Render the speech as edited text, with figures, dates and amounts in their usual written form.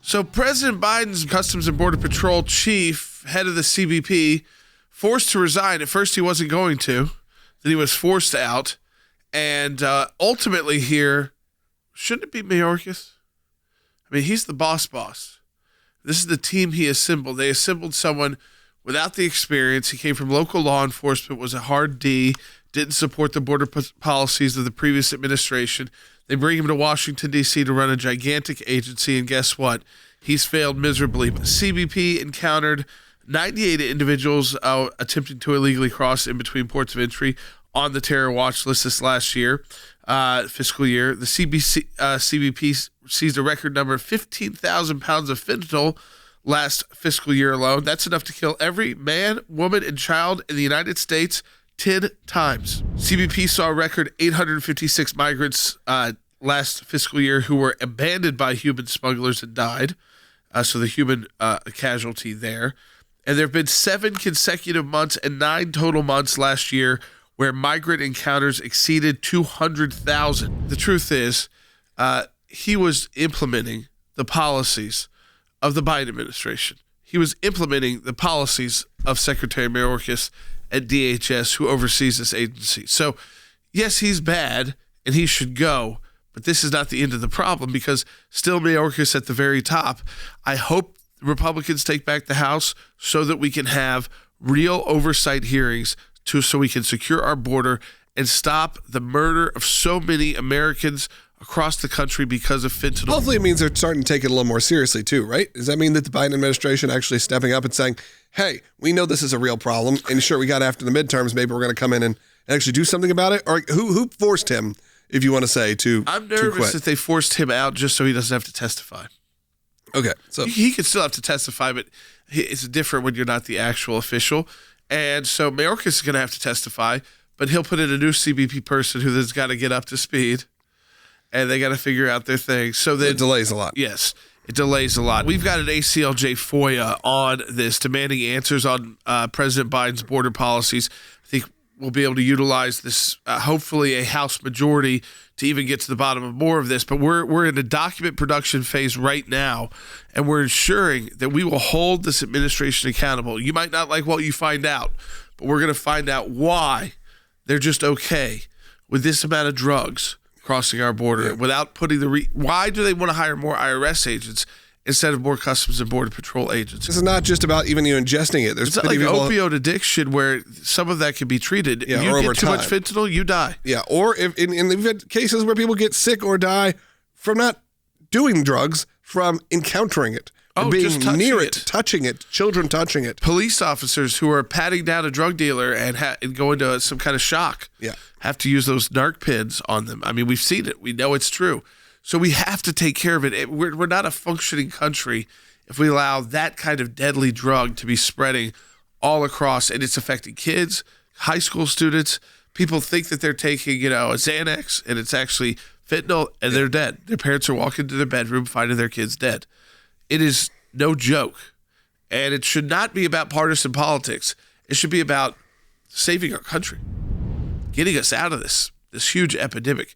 So President Biden's Customs and Border Patrol chief, head of the CBP, forced to resign. At first he wasn't going to. Then he was forced out. And ultimately here, shouldn't it be Mayorkas? I mean, he's the boss. This is the team he assembled. They assembled someone without the experience. He came from local law enforcement, was a hard D, didn't support the border policies of the previous administration. They bring him to Washington, D.C. to run a gigantic agency, and guess what? He's failed miserably. CBP encountered 98 individuals attempting to illegally cross in between ports of entry on the terror watch list this last year, fiscal year. The CBP seized a record number of 15,000 pounds of fentanyl last fiscal year alone. That's enough to kill every man, woman, and child in the United States 10 times. CBP saw a record 856 migrants last fiscal year who were abandoned by human smugglers and died. So the human casualty there. And there have been 7 consecutive months and 9 total months last year where migrant encounters exceeded 200,000. The truth is, he was implementing the policies of the Biden administration. He was implementing the policies of Secretary Mayorkas at DHS, who oversees this agency. So, yes, he's bad and he should go, but this is not the end of the problem because still Mayorkas at the very top. I hope Republicans take back the House so that we can have real oversight hearings so we can secure our border and stop the murder of so many Americans across the country because of fentanyl. Hopefully it means they're starting to take it a little more seriously too, right? Does that mean that the Biden administration actually stepping up and saying, hey, we know this is a real problem, and sure, we got after the midterms, maybe we're going to come in and actually do something about it? Or who forced him, if you want to say, to I'm nervous that they forced him out just so he doesn't have to testify. Okay. So he could still have to testify, but it's different when you're not the actual official. And so Mayorkas is going to have to testify, but he'll put in a new CBP person who has got to get up to speed, and they got to figure out their thing. So then, it delays a lot. Yes, it delays a lot. We've got an ACLJ FOIA on this, demanding answers on President Biden's border policies. I think we'll be able to utilize this, hopefully a House majority, to even get to the bottom of more of this. But we're in a document production phase right now, and we're ensuring that we will hold this administration accountable. You might not like what you find out, but we're going to find out why they're just okay with this amount of drugs crossing our border without putting why do they want to hire more IRS agents instead of more Customs and Border Patrol agents? This is not just about even you ingesting it. It's not like opioid addiction where some of that can be treated. Yeah, you or get over too time. much fentanyl, you die. Yeah, or if we've had cases where people get sick or die from not doing drugs, from encountering it, being just near it, touching it, children touching it. Police officers who are patting down a drug dealer and go into some kind of shock have to use those narc pins on them. I mean, we've seen it. We know it's true. So we have to take care of it. We're not a functioning country if we allow that kind of deadly drug to be spreading all across, and it's affecting kids, high school students. People think that they're taking, a Xanax, and it's actually fentanyl, and they're dead. Their parents are walking to their bedroom, finding their kids dead. It is no joke, and it should not be about partisan politics. It should be about saving our country, getting us out of this huge epidemic.